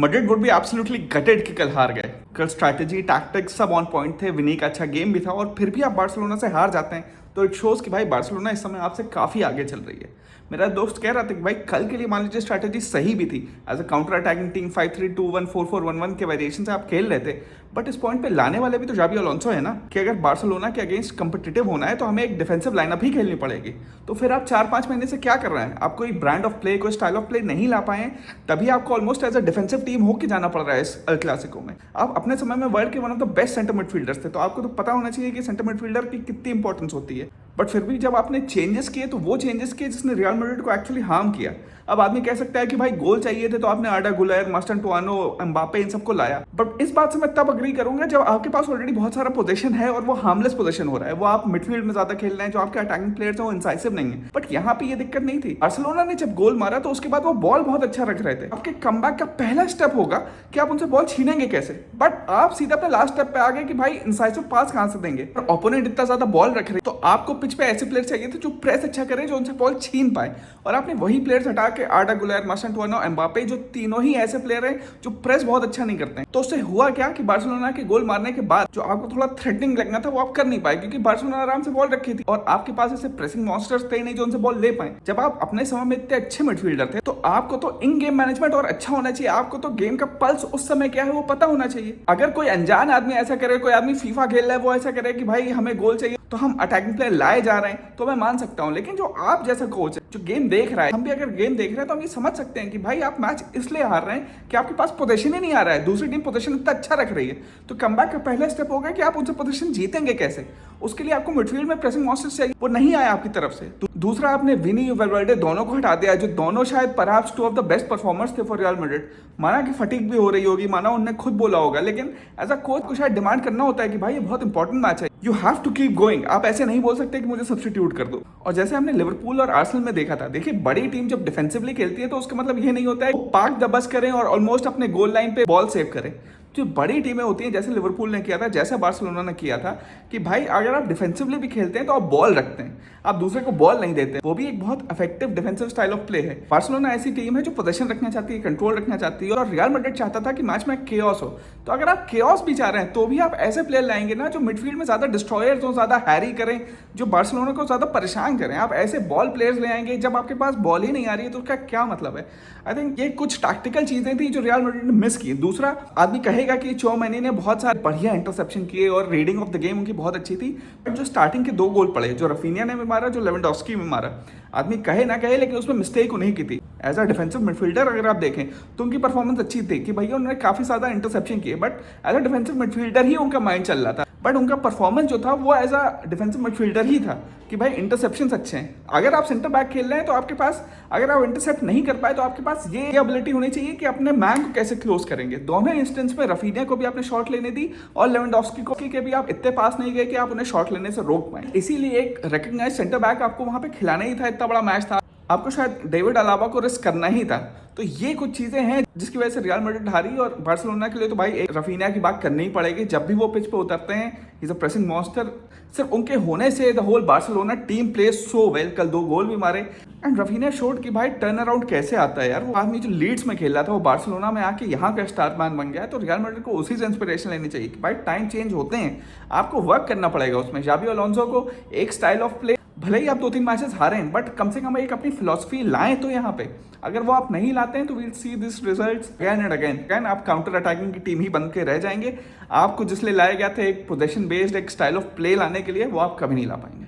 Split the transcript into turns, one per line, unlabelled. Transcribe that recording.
Madrid would be absolutely gated कि कल हार गए। कल स्ट्रैटेजी टैक्टिक्स सब ऑन पॉइंट थे, विनी का अच्छा गेम भी था और फिर भी आप बार्सिलोना से हार जाते हैं तो इट शोज कि भाई बार्सिलोना इस समय आपसे काफ़ी आगे चल रही है। मेरा दोस्त कह रहा था कि भाई कल के लिए मान लीजिए स्ट्रैटेजी सही भी थी, as a counter attacking team 5-3-2-1 4-4-1-1 के वेरिएशन से आप खेल रहे थे, बट इस पॉइंट पे लाने वाले भी तो जावी अलोंसो है ना कि अगर बार्सिलोना के अगेंस्ट कंपिटिटिव होना है तो हमें एक डिफेंसिव लाइनअप ही खेलनी पड़ेगी। तो फिर आप 4-5 महीने से क्या कर रहे हैं, आप कोई ब्रांड ऑफ प्ले, कोई स्टाइल ऑफ प्ले नहीं ला पाए हैं, तभी आपको almost as a defensive team होकर जाना पड़ रहा है इस अल क्लासिको में। आप अपने समय में वर्ल्ड के one of the best centre midfielders थे, तो आपको तो पता होना चाहिए कि सेंटर मिडफील्डर की कितनी इंपॉर्टेंस होती है। बट फिर भी जब आपने चेंजेस किए तो वो चेंजेस किए जिसने रियल मैड्रिड को एक्चुअली हार्म किया। अब आदमी कह सकता है कि भाई गोल चाहिए थे तो आपने आर्डा गुलेर, मास्टरटुआनो, एम्बापे इन सबको लाया, बट इस बात से मैं तब अग्री करूंगा जब आपके पास ऑलरेडी बहुत सारा पोजीशन है और वो हार्मलेस पोजीशन हो रहा है, वो आप मिडफील्ड में ज्यादा खेल रहे हैं, जो आपके अटैकिंग प्लेयर्स हैं वो इंसाइसिव नहीं है। बट यहाँ पे ये दिक्कत नहीं थी। बार्सिलोना ने जब गोल मारा तो उसके बाद वो बॉल बहुत अच्छा रख रहे थे। आपके कमबैक का पहला स्टेप होगा कि आप उनसे बॉल छीनेंगे कैसे, बट आप सीधा अपने लास्ट स्टेप पे आ गए कि भाई इंसाइसिव पास कहां से देंगे। और ओपोनेंट इतना ज्यादा बॉल रख रहे तो आपको पिच पे ऐसे प्लेयर चाहिए थे जो प्रेस अच्छा करे, जो उनसे बॉल छीन पाए, और आपने वही प्लेयर्स हटा के आर्डा गुलेर, मास्टरटुआनो, एम्बापे, जो तीनों ही ऐसे प्लेयर हैं जो प्रेस बहुत अच्छा नहीं करते हैं। तो उससे हुआ क्या कि बार्सिलोना के गोल मारने के बाद जो आपको थोड़ा थ्रेटनिंग लगना था वो आप कर नहीं पाए, क्योंकि बार्सिलोना आराम से बॉल रखी थी और आपके पास ऐसे प्रेसिंग मॉन्स्टर्स थे नहीं जो उनसे बॉल ले पाए। जब आप अपने समय में इतने अच्छे मिडफील्डर थे तो आपको तो इन गेम मैनेजमेंट और अच्छा होना चाहिए, आपको तो गेम का पल्स उस समय क्या है वो पता होना चाहिए। अगर कोई अनजान आदमी ऐसा करे, कोई आदमी फीफा खेल रहा है वो ऐसा करे कि भाई हमें गोल चाहिए तो हम अटैकिंग प्लेयर लाए जा रहे हैं, तो मैं मान सकता हूं। लेकिन जो आप जैसा कोच है जो गेम देख रहा है, हम भी अगर गेम देख रहे हैं तो हम ये समझ सकते हैं कि भाई आप मैच इसलिए हार रहे हैं कि आपके पास पोजीशन ही नहीं आ रहा है, दूसरी टीम पोजीशन इतना अच्छा रख रही है। तो कमबैक का पहला स्टेप होगा कि आप उनसे पोजीशन जीतेंगे कैसे। उसके लिए आपको मिडफील्ड में प्रेसिंग मॉन्स्टर्स चाहिए, वो नहीं आया आपकी तरफ से। दूसरा, आपने विनी, वेलवर्डे दोनों को हटा दिया, जो दोनों शायद perhaps two of the best performers थे फॉर रियल मैड्रिड। माना कि फटीग भी हो रही होगी, माना उन्होंने खुद बोला होगा, लेकिन एज अ कोच को शायद डिमांड करना होता है कि भाई ये बहुत इंपॉर्टेंट मैच है, you have to keep going. आप ऐसे नहीं बोल सकते कि मुझे सब्स्टिट्यूट कर दो। और जैसे हमने लिवरपूल और आर्सेनल में देखा था, देखिए बड़ी टीम जब डिफेंसिवली खेलती है तो उसका मतलब ये नहीं होता है पार्क द बस करें और ऑलमोस्ट अपने गोल लाइन पे बॉल सेव करें। जो बड़ी टीमें होती हैं, जैसे लिवरपूल ने किया था, जैसे बार्सिलोना ने किया था, कि भाई अगर आप डिफेंसिवली भी खेलते हैं तो आप बॉल रखते हैं, आप दूसरे को बॉल नहीं देते, वो भी एक बहुत effective defensive style of play है। बार्सिलोना ऐसी टीम है जो पोजीशन रखना चाहती है, कंट्रोल रखना चाहती है, और रियल मैड्रिड चाहता था कि मैच में केओस हो। तो अगर आप केओस भी चाह रहे हैं तो भी आप ऐसे प्लेयर लाएंगे ना जो मिडफील्ड में ज्यादा डिस्ट्रॉयर्स हो, ज्यादा हैरी करें, जो बार्सिलोना को ज्यादा परेशान करें। आप ऐसे बॉल प्लेयर्स ले आएंगे जब आपके पास बॉल ही नहीं आ रही है, तो उसका क्या मतलब है। आई थिंक ये कुछ टैक्टिकल चीजें थी जो रियल मैड्रिड ने मिस की। दूसरा, आदमी कहेगा कि चौमनी ने बहुत सारे बढ़िया इंटरसेप्शन किए और रीडिंग ऑफ द गेम उनकी बहुत अच्छी थी, बट जो स्टार्टिंग के 2 गोल पड़े, जो रफीनिया ने भी मारा, जो लेवेंडोव्स्की में मारा, आदमी कहे ना कहे लेकिन उसमें मिस्टेक उन्हीं की थी। एज अ डिफेंसिव मिडफील्डर अगर आप देखें तो उनकी परफॉर्मेंस अच्छी थी कि भैया उन्होंने काफी ज्यादा इंटरसेप्शन किए, but as a defensive midfielder ही उनका माइंड चल रहा था। बट उनका परफॉर्मेंस जो था वो एज अ डिफेंसिव मिडफील्डर ही था कि भाई इंटरसेप्शंस अच्छे हैं। अगर आप सेंटर बैक खेल रहे हैं तो आपके पास, अगर आप इंटरसेप्ट नहीं कर पाए तो आपके पास ये एबिलिटी होनी चाहिए कि अपने मैन को कैसे क्लोज करेंगे। दोनों इंस्टेंस में रफीनिया को भी आपने शॉट लेने दी और लेवेंडोव्स्की को के भी आप इतने पास नहीं गए कि आप उन्हें शॉट लेने से रोक पाए। इसीलिए एक रिकग्नाइज सेंटर बैक आपको वहां पे खिलाना ही था, इतना बड़ा मैच था, आपको शायद डेविड अलाबा को रिस्क करना ही था। तो ये कुछ चीजें हैं जिसकी वजह से रियल मैड्रिड हारी। और बार्सिलोना के लिए तो भाई एक रफीनिया की बात करनी ही पड़ेगी। जब भी वो पिच पे उतरते हैं, he is a pressing monster. सिर्फ उनके होने से the whole Barcelona team plays so well. कल 2 गोल भी मारे एंड रफीनिया शोड कि भाई टर्न अराउंड कैसे आता है यार। वो आदमी जो लीड्स में खेल रहा था वो बार्सिलोना में आके यहाँ का स्टार मैन बन गया है। तो रियल मैड्रिड को उसी से इंस्पिरेशन लेनी चाहिए कि भाई टाइम चेंज होते हैं, आपको वर्क करना पड़ेगा उसमें। जावी अलोंसो को एक स्टाइल ऑफ प्ले, भले ही आप 2-3 मैचेस हारे हैं, बट कम से कम एक अपनी फिलॉसफी लाएं तो यहाँ पे। अगर वो आप नहीं लाते हैं तो we'll see this results again and again. आप काउंटर अटैकिंग की टीम ही बन के रह जाएंगे। आपको जिसलिए लाया गया था एक पोजीशन बेस्ड एक स्टाइल ऑफ प्ले लाने के लिए, वो आप कभी नहीं ला पाएंगे।